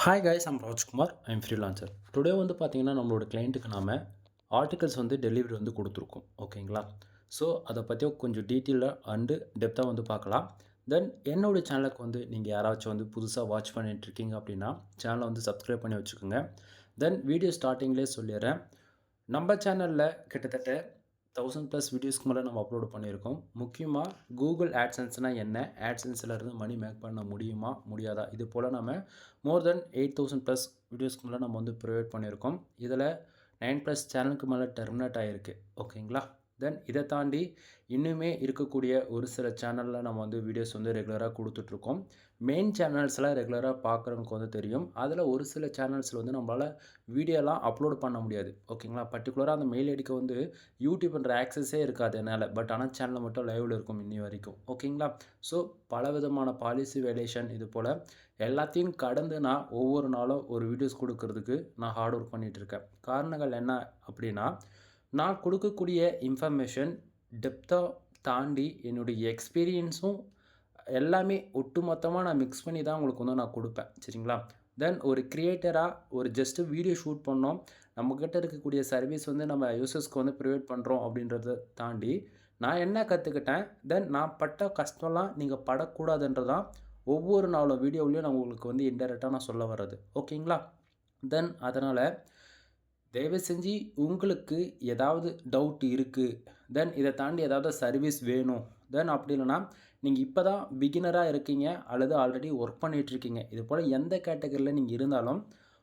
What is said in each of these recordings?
Hi guys, I'm Rajkumar. I'm freelancer. Today வந்து பார்த்தீங்கன்னா, நம்மளோட கிளைண்ட்டுக்கு நாம ஆர்டிகல்ஸ் வந்து டெலிவரி வந்து குடுத்துருக்கோம். ஓகேங்களா? ஸோ, அத பத்தி கொஞ்சம் டீட்டெயிலா அண்டு டெப்த்தா வந்து பார்க்கலாம். தென் என்னோட சேனலுக்கு வந்து நீங்க யாராச்சும் வந்து புதுசா வாட்ச் பண்ணிட்டுருக்கீங்க அப்படின்னா, சேனல வந்து சப்ஸ்கிரைப் பண்ணி வச்சுக்கோங்க. தென் வீடியோ ஸ்டார்ட்டிங்லேயே சொல்லிர்றேன். நம்ம சேனல்ல கிட்டத்தட்ட 1000 ப்ளஸ் வீடியோஸ்க்கு மேல நம்ம அப்லோட் பண்ணியிருக்கோம். முக்கியமா கூகுள் ஆட்சென்ஸ்னா என்ன? ஆட்சென்ஸ்ல இருந்து மணி மேக் பண்ண முடியுமா? முடியாதா? இது போல நம்ம மோர் தென் 8000 ப்ளஸ் வீடியோஸ்க்கு மேல நம்ம வந்து ப்ரொவைட் பண்ணியிருக்கோம். இதில 9 ப்ளஸ் சேனலுக்கு மேல டெர்மினேட் ஆயிருக்கு. ஓகேங்களா? தென் இத தாண்டி இன்னுமே இருக்கக்கூடிய ஒரு சில சேனல்ல நம்ம வந்து வீடியோஸ் வந்து ரெகுலரா குடுத்துட்ருக்கோம். மெயின் சேனல்ஸ்ல ரெகுலரா பார்க்குறவங்களுக்கு வந்து தெரியும். அதில ஒரு சில சேனல்ஸ்ல வந்து நம்மளால வீடியோலாம் அப்லோட் பண்ண முடியாது. ஓகேங்களா? பர்ட்டிகுலரா அந்த மெயில் ஐடிக்கு வந்து யூடியூப்ன்ற ஆக்சஸே இருக்காது என்னால. பட் ஆனா சேனல் மட்டும் லைவ்ல இருக்கும் இன்னி வரைக்கும். ஓகேங்களா? ஸோ பலவிதமான பாலிசி வயலேஷன் இது போல எல்லாத்தையும் கடந்து நான் ஒவ்வொரு நாளும் ஒரு வீடியோஸ் குடுக்குறதுக்கு நான் ஹார்ட் ஒர்க் பண்ணிட்டு இருக்கேன். காரணங்கள் என்ன அப்படின்னா, நான் குடுக்கக்கூடிய இன்ஃபர்மேஷன் டெப்த்தா தாண்டி என்னுடைய எக்ஸ்பீரியன்ஸும் எல்லாமே ஒட்டுமொத்தமா நான் மிக்ஸ் பண்ணி தான் உங்களுக்கு வந்து நான் குடுப்பேன். சரிங்களா? தென் ஒரு கிரியேட்டரா ஒரு ஜஸ்ட் வீடியோ ஷூட் பண்ணோம். நம்மகிட்ட இருக்கக்கூடிய சர்வீஸ் வந்து நம்ம யூசர்ஸ்க்கு வந்து ப்ரொவைட் பண்றோம் அப்படின்றத தாண்டி, நான் என்ன கத்துக்கிட்டேன், தென் நான் பட்ட கஷ்டம்லாம் நீங்க படக்கூடாதுன்றது தான் ஒவ்வொரு நாளும் வீடியோவிலயும் நான் உங்களுக்கு வந்து இன்டைரக்ட்டா நான் சொல்ல வர்றது. ஓகேங்களா? தென் அதனால தயவு செஞ்சு உங்களுக்கு ஏதாவது டவுட் இருக்கு, தென் இத தாண்டி ஏதாவது சர்வீஸ் வேணும், தென் அப்படி இல்லன்னா, நீங்க இப்ப தான் பிகினரா இருக்கீங்க அல்லது ஆல்ரெடி ஒர்க் பண்ணிட்டு இருக்கீங்க. இது போல எந்த கேட்டகரில நீங்க இருந்தாலும்,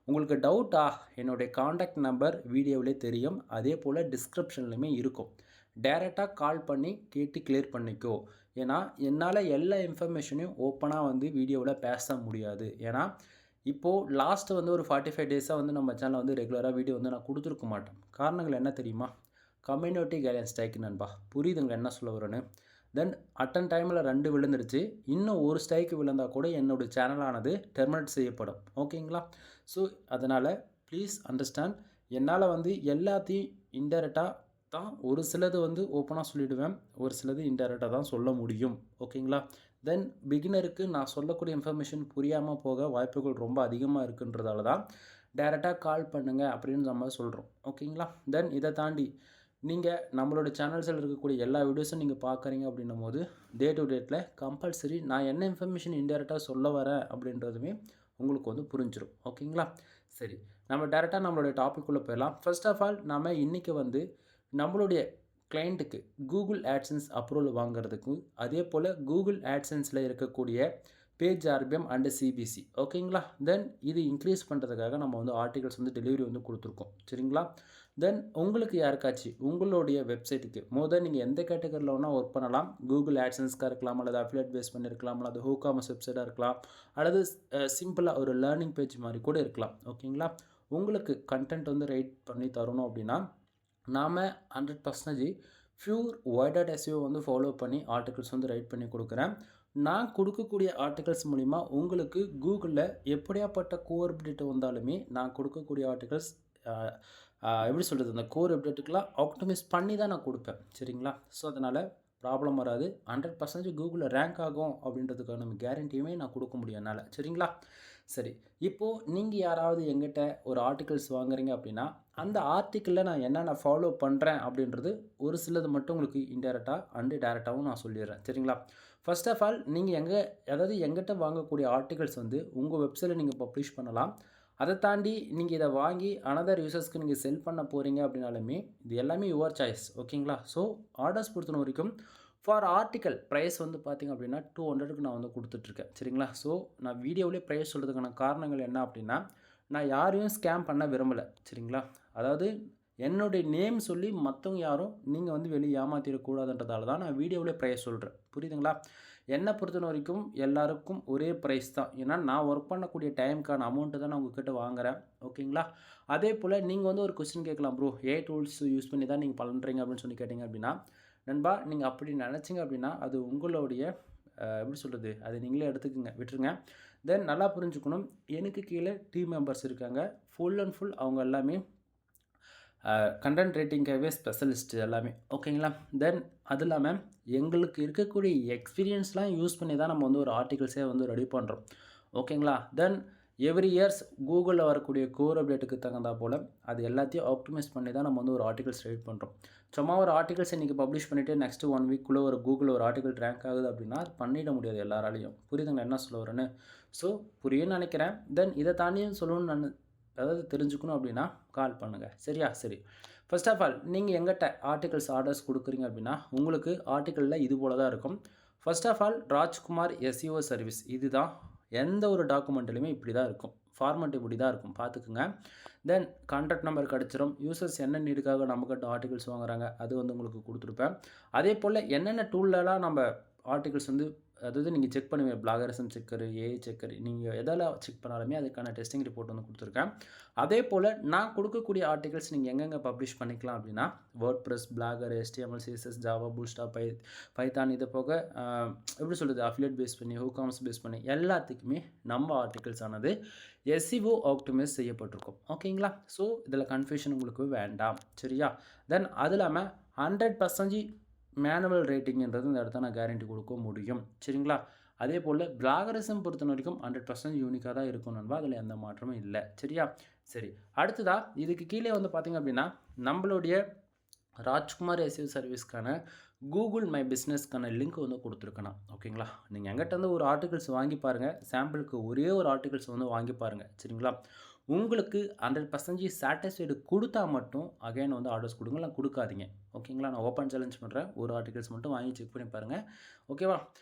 உங்களுக்கு டவுட்டா என்னுடைய கான்டாக்ட் நம்பர் வீடியோவிலே தெரியும். அதேபோல டிஸ்கிரிப்ஷன்லயுமே இருக்கும். டைரக்ட்டா கால் பண்ணி கேட்டு கிளியர் பண்ணிக்கோ. ஏன்னா, என்னால எல்லா இன்ஃபர்மேஷனையும் ஓப்பனா வந்து வீடியோவில பேச முடியாது. ஏன்னா, இப்போ லாஸ்ட் வந்து ஒரு 45 டேஸா வந்து நம்ம சேனல்ல வந்து ரெகுலரா வீடியோ வந்து நான் குடுத்துருக்க மாட்டேன். காரணங்கள் என்ன தெரியுமா? கம்யூனிட்டி கைட்லைன்ஸ் ஸ்ட்ரைக் நண்பா. புரியுதுங்களா என்ன சொல்ல வரேன்னு? தென் அட் டைம்ல 2 விழுந்துருச்சு. இன்னும் 1 ஸ்ட்ரைக் விழுந்தா கூட என்னோட சேனல் ஆனது டெர்மினேட் செய்யப்படும். ஓகேங்களா? ஸோ அதனால ப்ளீஸ் அண்டர்ஸ்டாண்ட். என்னால வந்து எல்லாத்தையும் இன்டைரக்ட்டா தான் ஒரு சிலது வந்து ஓப்பனா சொல்லிடுவேன். ஒரு சிலது இன்டைரக்ட்டா தான் சொல்ல முடியும். ஓகேங்களா? தென் பிகினருக்கு நான் சொல்லக்கூடிய இன்ஃபர்மேஷன் புரியாம போக வாய்ப்புகள் ரொம்ப அதிகமா இருக்குன்றதால தான், டைரக்ட்டா கால் பண்ணுங்க அப்படின்னு நம்ம சொல்றோம். ஓகேங்களா? தென் இத தாண்டி நீங்க நம்மளோட சேனல்ஸ்ல இருக்கக்கூடிய எல்லா வீடியோஸும் நீங்க பார்க்குறீங்க அப்படின்னும்போது, டே டூ டேட்ல கம்பல்சரி நான் என்ன இன்ஃபர்மேஷன் இன்டைரக்ட்டா சொல்ல வரேன் அப்படின்றதுமே உங்களுக்கு வந்து புரிஞ்சிரும். ஓகேங்களா? சரி. நம்ம டைரக்ட்டா நம்மளுடைய டாபிக் உள்ள போயிரலாம். ஃபர்ஸ்ட் ஆஃப் ஆல் நாம இன்னைக்கு வந்து நம்மளுடைய கிளையண்ட்டுக்கு கூகுள் ஆட்சென்ஸ் அப்ரூவல் வாங்குறதுக்கு, அதேபோல கூகுள் ஆட்சென்ஸ்ல இருக்கக்கூடிய பேஜ் ஆர்பிஎம் அண்ட் சிபிசி ஓகேங்களா? தென் இது இன்க்ரீஸ் பண்ணுறதுக்காக நம்ம வந்து ஆர்டிகல்ஸ் வந்து டெலிவரி வந்து குடுத்துருக்கோம். சரிங்களா? தென் உங்களுக்கு யாருக்காச்சு உங்களுடைய வெப்சைட்டுக்கு நீங்க எந்த கேட்டகரில வேணா ஒர்க் பண்ணலாம். கூகுள் ஆட்சென்ஸ்க்கா இருக்கலாம், அல்லது அஃபிலியேட் பேஸ் பண்ணியிருக்கலாம், அல்லது WooCommerce வெப்சைட்டா இருக்கலாம், அல்லது சிம்பிளா ஒரு லேர்னிங் பேஜ் மாரி கூட இருக்கலாம். ஓகேங்களா? உங்களுக்கு கன்டென்ட் வந்து ரைட் பண்ணி தரணும் அப்படின்னா, நாம 100% ப்யூர் வைடட் எஸ்இஓ வந்து ஃபாலோ பண்ணி ஆர்டிகல்ஸ் வந்து ரைட் பண்ணி குடுக்குறேன். நான் குடுக்கக்கூடிய ஆர்டிகல்ஸ் மூலியமா உங்களுக்கு கூகுள்ல எப்படியாப்பட்ட கோர் அப்டேட் வந்தாலுமே, நான் குடுக்கக்கூடிய ஆர்டிகல்ஸ் அ எப்படி சொல்றது? அந்த கோர் அப்டேட்டுக்குலாம் ஆப்டிமைஸ் பண்ணி தான் நான் குடுப்பேன். சரிங்களா? ஸோ, அதனால ப்ராப்ளம் வராது. 100% கூகுள்ல ரேங்க் ஆகும் அப்படின்றதுக்கான கேரண்டியுமே நான் குடுக்க முடியும் என்னால. சரிங்களா? சரி. இப்போ நீங்க யாராவது என்கிட்ட ஒரு ஆர்டிகல்ஸ் வாங்குறீங்க அப்படின்னா, அந்த ஆர்டிக்கிள்ல நான் என்னென்ன ஃபாலோ பண்றேன் அப்படின்றது ஒரு சிலது மட்டும் உங்களுக்கு இன்டைரக்ட்டா அண்ட் டைரக்ட்டாவும் நான் சொல்லிர்றேன். சரிங்களா? ஃபர்ஸ்ட் ஆஃப் ஆல் நீங்க அதாவது என்கிட்ட வாங்கக்கூடிய ஆர்டிகல்ஸ் வந்து உங்க வெப்சைட்ல நீங்க பப்ளிஷ் பண்ணலாம். அத தாண்டி நீங்க இத வாங்கி அனதர் யூசர்ஸ்க்கு நீங்க செல் பண்ண போறீங்க அப்படின்னாலுமே, இது எல்லாமே யுவர் சாய்ஸ். ஓகேங்களா? ஸோ ஆர்டர்ஸ் பொறுத்த வரைக்கும் ஃபார் ஆர்டிக்கல் பிரைஸ் வந்து பார்த்தீங்க அப்படின்னா, 200க்கு நான் வந்து குடுத்துட்டுருக்கேன். சரிங்களா? ஸோ நான் வீடியோவிலே பிரைஸ் சொல்றதுக்கான காரணங்கள் என்ன அப்படின்னா, நான் யாரையும் ஸ்கேம் பண்ண விரும்பல. சரிங்களா? அதாவது என்னுடைய நேம் சொல்லி மத்தவங்க யாரும் நீங்க வந்து வெளிய ஏமாத்திறக்கூடாதுன்றதால தான் நான் வீடியோவிலே பிரைஸ் சொல்றேன். புரியுதுங்களா? என்ன பொறுத்தவரைக்கும் எல்லாருக்கும் ஒரே பிரைஸ் தான். ஏன்னா நான் ஒர்க் பண்ணக்கூடிய டைம்க்கான அமௌண்ட்டு தான் நான் உங்ககிட்ட வாங்குறேன். ஓகேங்களா? அதேபோல நீங்க வந்து ஒரு கொஸ்டின் கேட்கலாம். ப்ரோ ஏஐ டூல்ஸ் யூஸ் பண்ணி தான் நீங்க பண்றீங்க அப்படின்னு சொல்லி கேட்டீங்க அப்படின்னா, நண்பா நீங்க அப்படி நெனச்சீங்க அப்படின்னா, அது உங்களுடைய எப்படி சொல்றது? அத நீங்களே எடுத்துக்கங்க. விட்டுருங்க. தென் நல்லா புரிஞ்சுக்கணும். எனக்கு கீழ டீம் மெம்பர்ஸ் இருக்காங்க. ஃபுல் அண்ட் ஃபுல் அவங்க எல்லாமே கன்டென்ட் ரைட்டிங்காகவே ஸ்பெஷலிஸ்ட் எல்லாமே. ஓகேங்களா? தென் அது இல்லாம எங்களுக்கு இருக்கக்கூடிய எக்ஸ்பீரியன்ஸ்லாம் யூஸ் பண்ணி தான் நம்ம வந்து ஒரு ஆர்டிகிள்ஸே வந்து ரெடி பண்றோம். ஓகேங்களா? தென் எவ்ரி இயர்ஸ் கூகுளில் வரக்கூடிய கோர் அப்டேட்டுக்கு தகுந்தா போல் அது எல்லாத்தையும் ஆப்டிமைஸ் பண்ணி தான் நம்ம வந்து ஒரு ஆர்டிகல்ஸ் ரைட் பண்ணுறோம். சும்மா ஒரு ஆர்டிகல்ஸ் இன்றைக்கி பப்ளிஷ் பண்ணிவிட்டு நெக்ஸ்ட்டு 1 வீக்குள்ளே ஒரு கூகுளில் ஒரு ஆர்டிகல் ரேங்க் ஆகுது அப்படின்னா அது பண்ணிட முடியாது எல்லாராலையும். புரியுதுங்களா என்ன சொல்ல வரேன்னு? ஸோ புரியும்னு நினைக்கிறேன். தென் இதை தாண்டியும் சொல்லணும்னு நான் அதாவது தெரிஞ்சுக்கணும் அப்படின்னா கால் பண்ணுங்கள். சரியா? சரி. ஃபர்ஸ்ட் ஆஃப் ஆல் நீங்கள் எங்கிட்ட ஆர்டிகல்ஸ் ஆர்டர்ஸ் கொடுக்குறீங்க அப்படின்னா உங்களுக்கு ஆர்டிக்கலில் இது போல தான் இருக்கும். First of all Rajkumar SEO service இதுதான். எந்த ஒரு டாக்குமெண்ட்லையுமே இப்படி தான் இருக்கும். ஃபார்மெட் இப்படி தான் இருக்கும், பார்த்துக்குங்க. தென் கான்டாக்ட் நம்பர் கிடச்சிரும். யூசர்ஸ் என்ன நீடுக்காக நம்மக்கிட்ட ஆர்டிகல்ஸ் வாங்குறாங்க அது வந்து உங்களுக்கு கொடுத்துருப்பேன். அதே போல் என்னென்ன டூல்லலாம் நம்ம ஆர்டிகல்ஸ் வந்து அதாவது நீங்கள் செக் பண்ணுவீங்க, பிளாகரிசம் செக்கரு, ஏஐ செக்கர், நீங்கள் எதெல்லாம் செக் பண்ணாலுமே அதுக்கான டெஸ்டிங் ரிப்போர்ட் வந்து கொடுத்துருக்கேன். அதே போல் நான் கொடுக்கக்கூடிய ஆர்டிகல்ஸ் நீங்கள் எங்கெங்கே பப்ளிஷ் பண்ணிக்கலாம் அப்படின்னா word press, blogger, HTML, CSS, Java, bootstrap, Python, இது போக எப்படி சொல்கிறது அஃபிலியேட் பேஸ் பண்ணி, ஹூகாம்ஸ் பேஸ் பண்ணி எல்லாத்துக்குமே நம்ம ஆர்டிகல்ஸ் ஆனது SEO ஆப்டிமைஸ் செய்யப்பட்டிருக்கும். ஓகேங்களா? ஸோ இதில் கன்ஃபியூஷன் உங்களுக்கு வேண்டாம். சரியா? தென் அது இல்லாமல் 100% மேனுவல் ரேட்டிங்கிறது இந்த இடத்த நான் கேரண்டி கொடுக்க முடியும். சரிங்களா? அதே போல் பிளாகரிசம் பொறுத்த வரைக்கும் 100% யூனிக்காக தான் இருக்கும் நண்பா. அதில் எந்த மாற்றமும் இல்லை. சரியா? சரி. அடுத்ததாக இதுக்கு கீழே வந்து பார்த்திங்க அப்படின்னா நம்மளுடைய ராஜ்குமார் எஸ்இஓ சர்வீஸ்க்கான கூகுள் மை பிஸ்னஸ்க்கான லிங்க் வந்து கொடுத்துருக்கேன். ஓகேங்களா? நீங்கள் எங்கிட்ட வந்து ஒரு ஆர்டிகல்ஸ் வாங்கி பாருங்கள். சாம்பிளுக்கு ஒரே ஒரு ஆர்டிகல்ஸ் வந்து வாங்கி பாருங்கள். சரிங்களா? உங்களுக்கு 100% சாட்டிஸ்ஃபைடு கொடுத்தா மட்டும் அகைன் வந்து ஆர்டர்ஸ் கொடுங்க, இல்லை கொடுக்காதீங்க. ஓகேங்களா? நான் ஓப்பன் சேலஞ்ச் பண்ணுறேன். ஒரு ஆர்டிகல்ஸ் மட்டும் வாங்கி செக் பண்ணி பாருங்கள். ஓகேவா?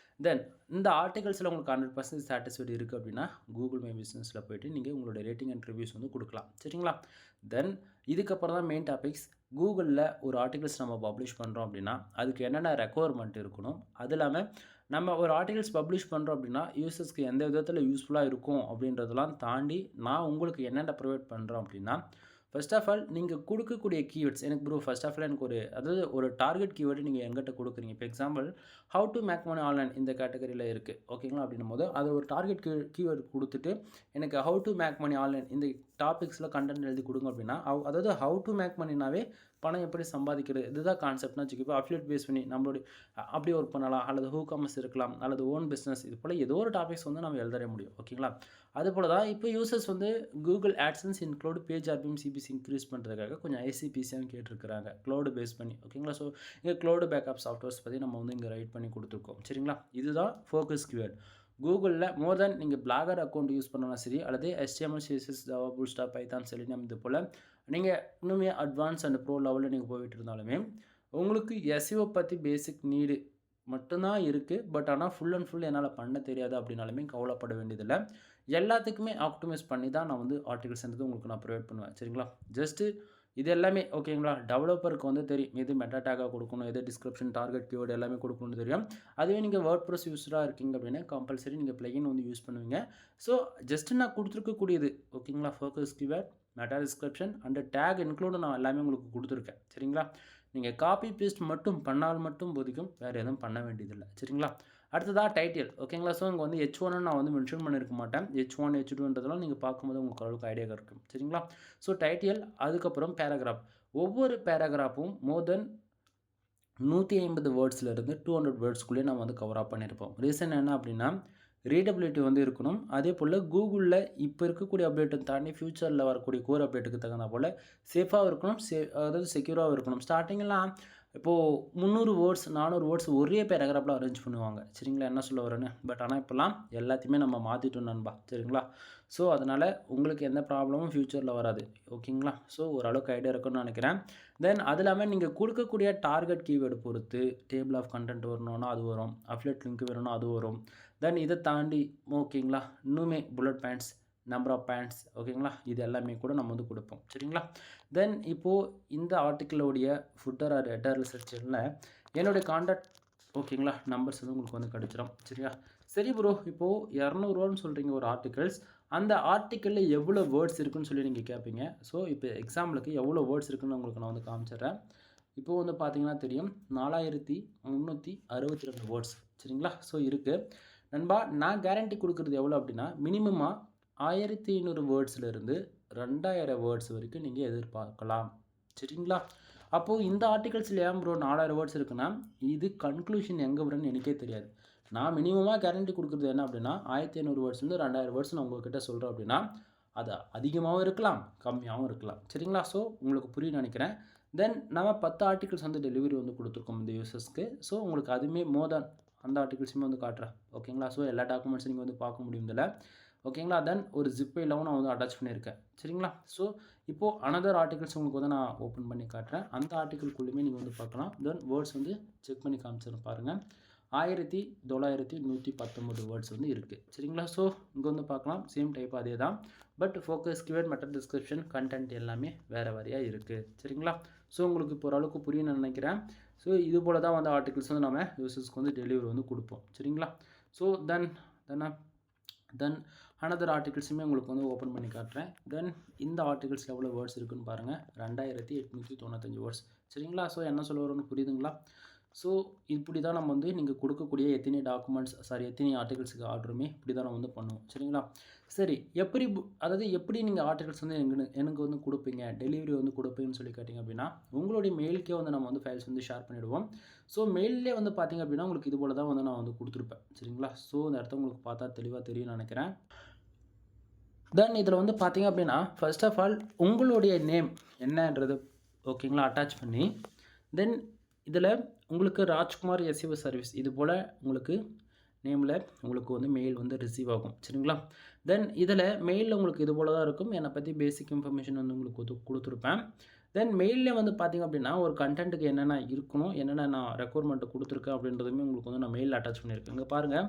தென் இந்த ஆர்டிகல்ஸில் உங்களுக்கு 100% சாட்டிஸ்ஃபைடு இருக்குது அப்படின்னா கூகுள் மை பிஸ்னஸில் போய்ட்டு நீங்கள் உங்களோட ரேட்டிங் அண்ட் ரிவ்யூஸ் வந்து கொடுக்கலாம். சரிங்களா? தென் இதுக்கப்புறம் தான் மெயின் டாபிக்ஸ். கூகுளில் ஒரு ஆர்டிகல்ஸ் நம்ம பப்ளிஷ் பண்ணுறோம் அப்படின்னா அதுக்கு என்னென்ன ரெக்குவயர்மெண்ட் இருக்கணும், அது இல்லாமல் நம்ம ஒரு ஆர்டிகல்ஸ் பப்ளிஷ் பண்ணுறோம் அப்படின்னா யூசர்ஸ்க்கு எந்த விதத்தில் யூஸ்ஃபுல்லாக இருக்கும் அப்படின்றதெல்லாம் தாண்டி நான் உங்களுக்கு என்னென்ன ப்ரொவைட் பண்ணுறோம் அப்படின்னா ஃபர்ஸ்ட் ஆஃப் ஆல் நீங்கள் கொடுக்கக்கூடிய கீவேர்ட்ஸ் எனக்கு ப்ரோ ஃபர்ஸ்ட் ஆஃப் ஆல் எனக்கு ஒரு டார்கெட் கீவேர்டு நீங்கள் எங்கிட்ட கொடுக்குறீங்க. இப்போ example how to make money online இந்த கேட்டகரியில் இருக்குது. ஓகேங்களா? அப்படின்னும் போது அது ஒரு டார்கெட் கீவேர்டு கொடுத்துட்டு எனக்கு how to make money online இந்த டாபிக்ஸில் கண்டென்ட் எழுதி கொடுங்க அப்படின்னா அதாவது ஹவு டு மேக் மணினாவே பணம் எப்படி சம்பாதிக்கிறது இதுதான் கான்செப்ட்னா வச்சுக்கோ. இப்போ அஃபிலியேட் பேஸ் பண்ணி நம்மளுடைய அப்படி ஒர்க் பண்ணலாம், அல்லது ஹூகாமர்ஸ் இருக்கலாம், அல்லது ஓன் பிஸ்னஸ், இது போல் ஏதோ ஒரு டாபிக்ஸ் வந்து நம்ம எழுத முடியும். ஓகேங்களா? அது போல் தான் இப்போ யூசர்ஸ் வந்து Google AdSense include page RPM CPC increase பண்ணுறதுக்காக கொஞ்சம் ஐசிபிசியும் கேட்டிருக்கிறாங்க க்ளவுடு பேஸ் பண்ணி. ஓகேங்களா? ஸோ இங்கே க்ளவுடு பேக்கப் சாஃப்ட்வேர்ஸ் பற்றி நம்ம வந்து இங்கே ரைட் பண்ணி கொடுத்துருக்கோம். சரிங்களா? இதுதான் ஃபோக்கஸ் கீவேர்ட். கூகுளில் மோர் தென் நீங்கள் பிளாகர் அக்கௌண்ட் யூஸ் பண்ணலாம் சரி, அல்லது HTML, CSS, Java, bootstrap, Python, selenium, இது போல் நீங்கள் இன்னுமே அட்வான்ஸ் அண்ட் ப்ரோ லெவலில் நீங்கள் போயிட்டு இருந்தாலுமே உங்களுக்கு SEO பற்றி பேசிக் நீடு மட்டும்தான் இருக்குது. பட் ஆனால் ஃபுல் அண்ட் ஃபுல் என்னால் பண்ண தெரியாது அப்படின்னாலுமே கவலைப்பட வேண்டியதில்லை. எல்லாத்துக்குமே ஆப்டிமைஸ் பண்ணி தான் நான் வந்து ஆர்டிகல்ஸ்ன்றது உங்களுக்கு நான் ப்ரொவைட் பண்ணுவேன். சரிங்களா? ஜஸ்ட்டு இது எல்லாமே ஓகேங்களா? டெவலப்பருக்கு வந்து தெரியும் எது மெட்டா டேக்காக கொடுக்கணும், எது டிஸ்கிரிப்ஷன், டார்கெட் கீவேர்டு எல்லாமே கொடுக்கணும்னு தெரியும். அதுவே நீங்கள் வேர்ட் ப்ரெஸ் யூஸராக இருக்கீங்க அப்படின்னா கம்பல்சரி நீங்கள் பிளகின் வந்து யூஸ் பண்ணுவீங்க. ஸோ ஜஸ்ட்டு நான் கொடுத்துருக்கக்கூடியது ஓகேங்களா? Focus keyword, meta description and take include நான் எல்லாமே உங்களுக்கு கொடுத்துருக்கேன். சரிங்களா? நீங்கள் காப்பி பேஸ்ட் மட்டும் பண்ணால் மட்டும் போதிக்கும், வேறு எதுவும் பண்ண வேண்டியதில்லை. சரிங்களா? அடுத்ததாக டைட்டில். ஓகேங்களா? ஸோ இங்கே வந்து H1 நான் வந்து மென்ஷன் பண்ணியிருக்க மாட்டேன். H1, H2ன்றதெல்லாம் நீங்கள் பார்க்கும்போது உங்களுக்கு அளவுக்கு ஐடியா இருக்கும். சரிங்களா? ஸோ டைட்டில், அதுக்கப்புறம் பேராகிராஃப். ஒவ்வொரு பேராகிராஃபும் மோர் தென் 150 வேர்ட்ஸ்லேருந்து 200 வேர்ட்ஸ்க்குள்ளேயே நம்ம வந்து கவர் அப் பண்ணியிருப்போம். ரீசன் என்ன அப்படின்னா ரீடபிலிட்டி வந்து இருக்கணும். அதே போல் கூகுளில் இப்போ இருக்கக்கூடிய அப்டேட்டை தாண்டி ஃப்யூச்சரில் வரக்கூடிய கோர் அப்டேட்டுக்கு தகுந்த போல் சேஃபாகவும் இருக்கணும், அதாவது செக்யூராகவும் இருக்கணும். ஸ்டார்டிங்கெல்லாம் இப்போது 300 வேர்ட்ஸ் 400 வேர்ட்ஸ் ஒரே பேராகிராஃபில் அரேஞ்ச் பண்ணுவாங்க. சரிங்களா? என்ன சொல்ல வரேன்னு. பட் ஆனால் இப்போலாம் எல்லாத்தையுமே நம்ம மாற்றிட்டோம் நண்பா. சரிங்களா? ஸோ அதனால் உங்களுக்கு எந்த ப்ராப்ளமும் ஃப்யூச்சரில் வராது. ஓகேங்களா? ஸோ ஓரளவுக்கு ஐடியா இருக்குன்னு நினைக்கிறேன். தென் அது இல்லாமல் நீங்கள் கொடுக்கக்கூடிய டார்கெட் கீவேர்டு பொறுத்து டேபிள் ஆஃப் கண்டென்ட் வரணும்னா அது வரும், அஃபிலியேட் லிங்க் வேணும்னா அது வரும். தென் இதை தாண்டி ஓகேங்களா இன்னுமே bullet points, number of points, ஓகேங்களா இது எல்லாமே கூட நம்ம வந்து கொடுப்போம். சரிங்களா? தென் இப்போது இந்த ஆர்டிக்கிளோடைய ஃபுட்டர் ஆர் ஹெட்டர் செக்ஷனில் என்னுடைய காண்டாக்ட் ஓகேங்களா நம்பர்ஸ் வந்து உங்களுக்கு வந்து கிடச்சிடும். சரியா? சரி ப்ரோ, இப்போது 200 ரூபான்னு சொல்கிறீங்க ஒரு ஆர்டிகல்ஸ், அந்த ஆர்டிக்கலில் எவ்வளோ வேர்ட்ஸ் இருக்குன்னு சொல்லி நீங்கள் கேட்பீங்க. ஸோ இப்போ எக்ஸாம்பிளுக்கு எவ்வளோ வேர்ட்ஸ் இருக்குன்னு உங்களுக்கு நான் வந்து காமிச்சிடுறேன். இப்போது வந்து பார்த்தீங்கன்னா தெரியும் 4362 வேர்ட்ஸ். சரிங்களா? ஸோ இருக்குது நண்பா. நான் கேரண்டி கொடுக்குறது எவ்வளோ அப்படின்னா மினிமமாக 1500 வேர்ட்ஸ்லேருந்து 2000 வேர்ட்ஸ் வரைக்கும் நீங்கள் எதிர்பார்க்கலாம். சரிங்களா? அப்போது இந்த ஆர்டிகல்ஸில் ஏன் ப்ரோ 4000 வேர்ட்ஸ் இருக்குன்னா இது கன்க்ளூஷன் எங்கே வரும்னு எனக்கே தெரியாது. நான் மினிமமாக கேரண்டி கொடுக்குறது என்ன அப்படின்னா 1500 வேர்ட்ஸ்லேருந்து 2000 வேர்ட்ஸ் நான் உங்கள்கிட்ட சொல்கிறேன் அப்படின்னா அது அதிகமாகவும் இருக்கலாம் கம்மியாகவும் இருக்கலாம் சரிங்களா. ஸோ உங்களுக்கு புரியும்னு நினைக்கிறேன். தென் நம்ம 10 ஆர்டிகல்ஸ் வந்து டெலிவரி வந்து கொடுத்துருக்கோம் இந்த யூசர்ஸ்க்கு. ஸோ உங்களுக்கு அதுவுமே மோர் தென் அந்த ஆர்டிகல்ஸுமே வந்து காட்டுறேன் ஓகேங்களா. ஸோ எல்லா டாக்குமெண்ட்ஸும் நீங்கள் வந்து பார்க்க முடியும் இதில் ஓகேங்களா. தென் ஒரு ஜிப் ஃபைலாகவும் நான் வந்து அட்டாச் பண்ணியிருக்கேன் சரிங்களா. ஸோ இப்போது அனதர் ஆர்டிகல்ஸ் உங்களுக்கு வந்து நான் ஓப்பன் பண்ணி காட்டுறேன். அந்த ஆர்டிகல்குள்ளேயுமே நீங்கள் வந்து பார்க்கலாம். தென் வேர்ட்ஸ் வந்து செக் பண்ணி காமிச்சிடும் பாருங்கள். 1919 வேர்ட்ஸ் வந்து இருக்குது சரிங்களா. ஸோ இங்கே வந்து பார்க்கலாம் சேம் டைப் அதே தான். But focus keyword meta description content எல்லாமே வேறு வேறையாக இருக்குது சரிங்களா. ஸோ உங்களுக்கு இப்போ ஓரளவுக்கு புரியும்னு நினைக்கிறேன். ஸோ இது போல் தான் வந்து ஆர்டிகல்ஸ் வந்து நம்ம யூசர்ஸ்க்கு வந்து டெலிவரி வந்து கொடுப்போம் சரிங்களா. ஸோ தென் அனதர் ஆர்டிகல்ஸுமே உங்களுக்கு வந்து ஓப்பன் பண்ணி காட்டுறேன். தென் இந்த ஆர்டிகல்ஸில் எவ்வளோ வேர்ட்ஸ் இருக்குதுன்னு பாருங்கள். 2895 வேர்ட்ஸ் சரிங்களா. ஸோ என்ன சொல்ல வரோன்னு புரியுதுங்களா. ஸோ இப்படி தான் நம்ம வந்து நீங்கள் கொடுக்கக்கூடிய எத்தனை எத்தனை ஆர்டிகல்ஸுக்கு ஆர்டருமே இப்படி தான் நம்ம வந்து பண்ணுவோம் சரிங்களா. சரி எப்படி நீங்கள் ஆர்டிகல்ஸ் வந்து எனக்கு வந்து கொடுப்பீங்க டெலிவரி வந்து கொடுப்பீங்கன்னு சொல்லி கேட்டிங்க அப்படின்னா உங்களுடைய மெயிலுக்கே வந்து நம்ம வந்து ஃபைல்ஸ் வந்து ஷேர் பண்ணிவிடுவோம். ஸோ மெயிலே வந்து பார்த்திங்க அப்படின்னா உங்களுக்கு இது போல் தான் வந்து நான் வந்து கொடுத்துருப்பேன் சரிங்களா. ஸோ இந்த இடத்த உங்களுக்கு பார்த்தா தெளிவாக தெரியும்னு நினைக்கிறேன். தென் இதில் வந்து பார்த்திங்க அப்படின்னா ஃபர்ஸ்ட் ஆஃப் ஆல் உங்களுடைய நேம் என்னன்றது ஓகேங்களா அட்டாச் பண்ணி தென் இதில் உங்களுக்கு ராஜ்குமார் எஸ்இஓ சர்வீஸ் இது போல் உங்களுக்கு நேமில் உங்களுக்கு வந்து மெயில் வந்து ரிசீவ் ஆகும் சரிங்களா. தென் இதில் மெயிலில் உங்களுக்கு இது போல் தான் இருக்கும். என்னை பற்றி பேசிக் இன்ஃபர்மேஷன் வந்து உங்களுக்கு கொடுத்துருப்பேன். தென் மெயிலில் வந்து பார்த்திங்க அப்படின்னா ஒரு கண்டென்ட்டுக்கு என்னென்ன இருக்கணும் என்னென்ன நான் ரெக்குவயர்மெண்ட்டு கொடுத்துருக்கேன் அப்படின்றதுமே உங்களுக்கு வந்து நான் மெயிலில் அட்டாச் பண்ணியிருக்கேன். இங்கே பாருங்கள்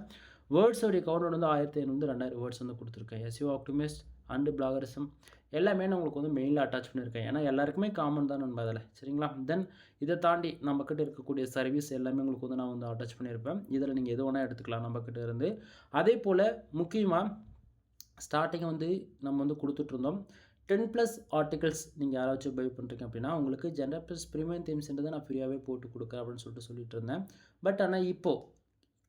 வேர்ட்ஸோடைய கவுண்ட் வந்து 1500 2000 வேர்ட்ஸ் வந்து கொடுத்துருக்கேன். எஸ்இஓ ஆப்டிமிஸ்ட் அண்டு பிளாகரிசம் எல்லாமே நான் உங்களுக்கு வந்து மெயிலில் அட்டாச் பண்ணியிருக்கேன். ஏன்னா எல்லாருக்குமே காமன் தான் நண்பா அதில் சரிங்களா. தென் இதை தாண்டி நம்மக்கிட்ட இருக்கக்கூடிய சர்வீஸ் எல்லாமே உங்களுக்கு வந்து நான் வந்து அட்டாச் பண்ணியிருப்பேன். இதில் நீங்கள் எது வேணால் எடுத்துக்கலாம் நம்மக்கிட்ட இருந்து. அதே போல் முக்கியமாக ஸ்டார்டிங் வந்து நம்ம வந்து கொடுத்துட்ருந்தோம் 10+ ஆர்டிகல்ஸ் நீங்கள் யாராச்சும் பை பண்ணுறீங்க அப்படின்னா உங்களுக்கு ஜென்ரல் ப்ளஸ் ப்ரீமியம் தீம்ஸ்ன்றதை நான் ஃப்ரீயாகவே போட்டு கொடுக்குறேன் அப்படின்னு சொல்லிட்டு இருந்தேன். பட் ஆனால் இப்போது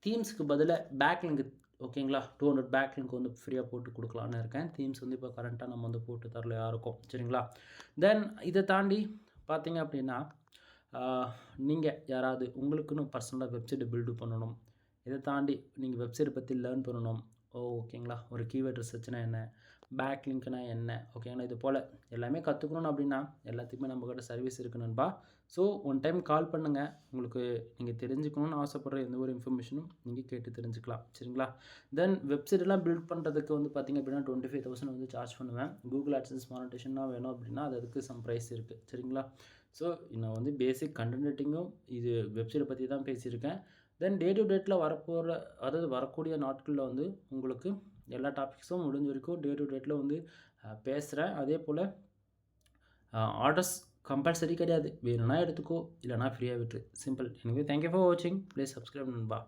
தீம்ஸ்க்கு பதிலாக பேக்லிங்க் ஓகேங்களா 200 பேக்லிங்க் வந்து ஃப்ரீயாக போட்டு கொடுக்கலான்னு இருக்கேன். தீம்ஸ் வந்து இப்போ கரண்ட்டாக நம்ம வந்து போட்டு தரல யாருக்கும் சரிங்களா. தென் இதை தாண்டி பார்த்தீங்க அப்படின்னா நீங்கள் யாராவது உங்களுக்குன்னு பர்சனலாக வெப்சைட்டை பில்டு பண்ணணும். இதை தாண்டி நீங்கள் வெப்சைட்டை பற்றி லேர்ன் பண்ணணும். ஓகேங்களா ஒரு கீவேர்ட் ரிசர்ச்னா என்ன பேக்லிங்க்னா என்ன ஓகேங்களா இது போல் எல்லாமே கற்றுக்கணும் அப்படின்னா எல்லாத்துக்குமே நம்மக்கிட்ட சர்வீஸ் இருக்குது நண்பா. ஸோ ஒன் டைம் கால் பண்ணுங்கள். உங்களுக்கு நீங்கள் தெரிஞ்சுக்கணுன்னு ஆசைப்படுற எந்த ஒரு இன்ஃபர்மேஷனும் நீங்கள் கேட்டு தெரிஞ்சுக்கலாம் சரிங்களா. தென் வெப்சைட்டெல்லாம் பில்ட் பண்ணுறதுக்கு வந்து பார்த்திங்க அப்படின்னா 25,000 வந்து சார்ஜ் பண்ணுவேன். கூகுள் ஆட்சன்ஸ் மானிட்டேஷனாக வேணும் அப்படின்னா அதுக்கு சம் ப்ரைஸ் இருக்குது சரிங்களா. ஸோ நான் வந்து பேசிக் கண்டென்ட் ரைட்டிங்கும் இது வெப்சைட்டை பற்றி தான் பேசியிருக்கேன். தென் டே டு டேட்டில் வரக்கூடிய நாட்களில் வந்து உங்களுக்கு எல்லா டாபிக்ஸும் முடிஞ்ச வரைக்கும் டே டு டேட்டில் வந்து பேசுகிறேன். அதே போல் ஆர்டர்ஸ் கம்பல்சரி கிடையாது. வேணும்னா எடுத்துக்கோ இல்லைனா ஃப்ரீயாக விட்டுரு சிம்பிள். எனவே தேங்க்யூ ஃபார் வாட்சிங். ப்ளீஸ் சப்ஸ்கிரைப் நண்பா.